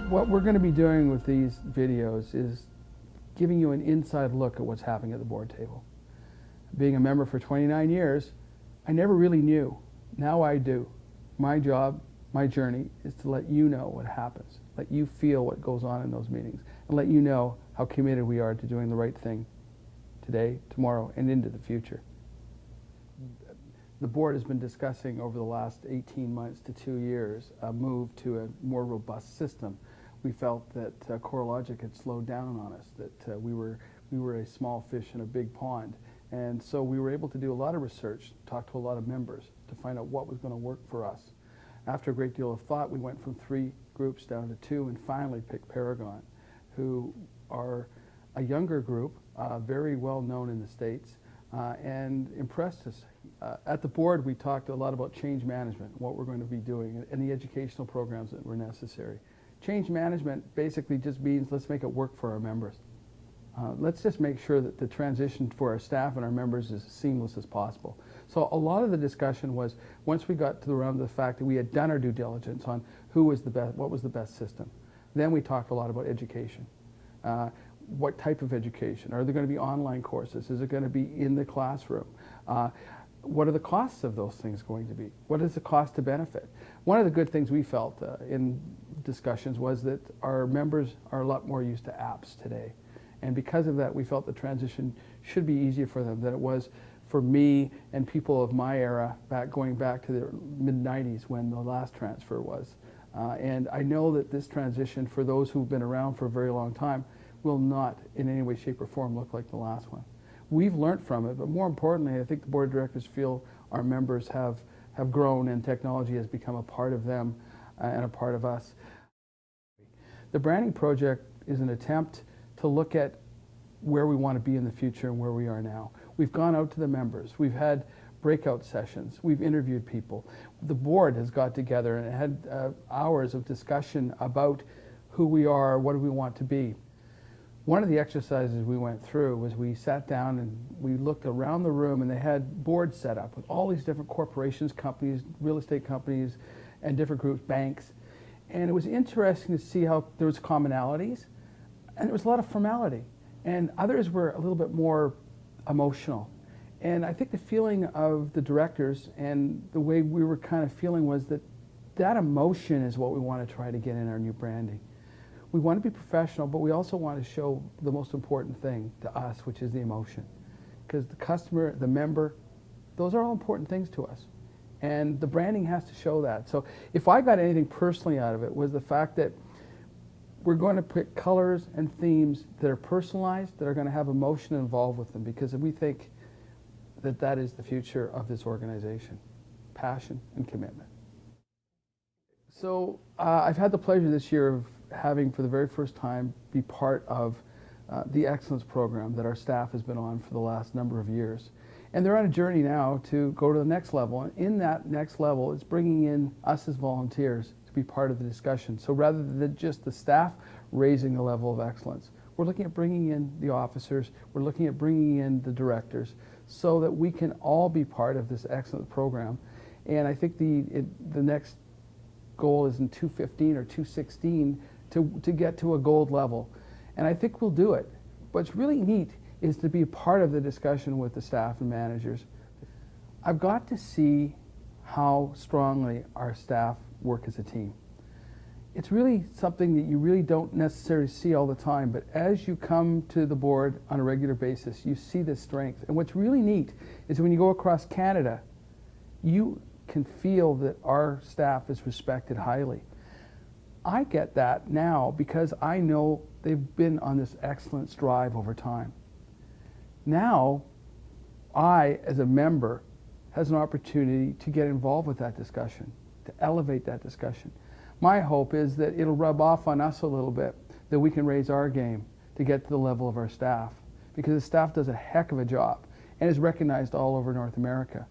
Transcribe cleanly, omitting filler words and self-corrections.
What we're going to be doing with these videos is giving you an inside look at what's happening at the board table. Being a member for 29 years, I never really knew. Now I do. My job, my journey, is to let you know what happens, let you feel what goes on in those meetings, and let you know how committed we are to doing the right thing today, tomorrow, and into the future. The board has been discussing over the last 18 months to 2 years a move to a more robust system. We felt that CoreLogic had slowed down on us, that we were a small fish in a big pond. And so we were able to do a lot of research, talk to a lot of members to find out what was going to work for us. After a great deal of thought, we went from 3 groups down to 2 and finally picked Paragon, who are a younger group, very well known in the States, and impressed us. At the board, we talked a lot about change management, what we're going to be doing, and the educational programs that were necessary. Change management basically just means let's make it work for our members. Let's just make sure that the transition for our staff and our members is as seamless as possible. So a lot of the discussion was, once we got to the realm of the fact that we had done our due diligence on who was the best, what was the best system, then we talked a lot about education. What type of education? Are there going to be online courses? Is it going to be in the classroom? What are the costs of those things going to be? What is the cost to benefit? One of the good things we felt in discussions was that our members are a lot more used to apps today. And because of that, we felt the transition should be easier for them than it was for me and people of my era, going back to the mid-90s when the last transfer was. And I know that this transition, for those who've been around for a very long time, will not in any way, shape, or form look like the last one. We've learned from it, but more importantly, I think the board of directors feel our members have grown and technology has become a part of them and a part of us. The branding project is an attempt to look at where we want to be in the future and where we are now. We've gone out to the members. We've had breakout sessions. We've interviewed people. The board has got together and had hours of discussion about who we are, what do we want to be. One of the exercises we went through was we sat down and we looked around the room, and they had boards set up with all these different corporations, companies, real estate companies, and different groups, banks. And it was interesting to see how there was commonalities, and there was a lot of formality. And others were a little bit more emotional. And I think the feeling of the directors and the way we were kind of feeling was that that emotion is what we want to try to get in our new branding. We want to be professional, but we also want to show the most important thing to us, which is the emotion. Because the customer, the member, those are all important things to us. And the branding has to show that. So if I got anything personally out of it, was the fact that we're going to pick colors and themes that are personalized, that are going to have emotion involved with them, because we think that that is the future of this organization, passion and commitment. So I've had the pleasure this year of having, for the very first time, be part of the excellence program that our staff has been on for the last number of years. And they're on a journey now to go to the next level. And in that next level, it's bringing in us as volunteers to be part of the discussion. So rather than just the staff raising the level of excellence, we're looking at bringing in the officers, we're looking at bringing in the directors, so that we can all be part of this excellent program. And I think the next goal is in 2015 or 2016 to get to a gold level. And I think we'll do it. What's really neat is to be a part of the discussion with the staff and managers. I've got to see how strongly our staff work as a team. It's really something that you really don't necessarily see all the time, but as you come to the board on a regular basis, you see the strength. And what's really neat is when you go across Canada, you can feel that our staff is respected highly. I get that now because I know they've been on this excellence drive over time. Now, I, as a member, has an opportunity to get involved with that discussion, to elevate that discussion. My hope is that it'll rub off on us a little bit, that we can raise our game to get to the level of our staff, because the staff does a heck of a job and is recognized all over North America.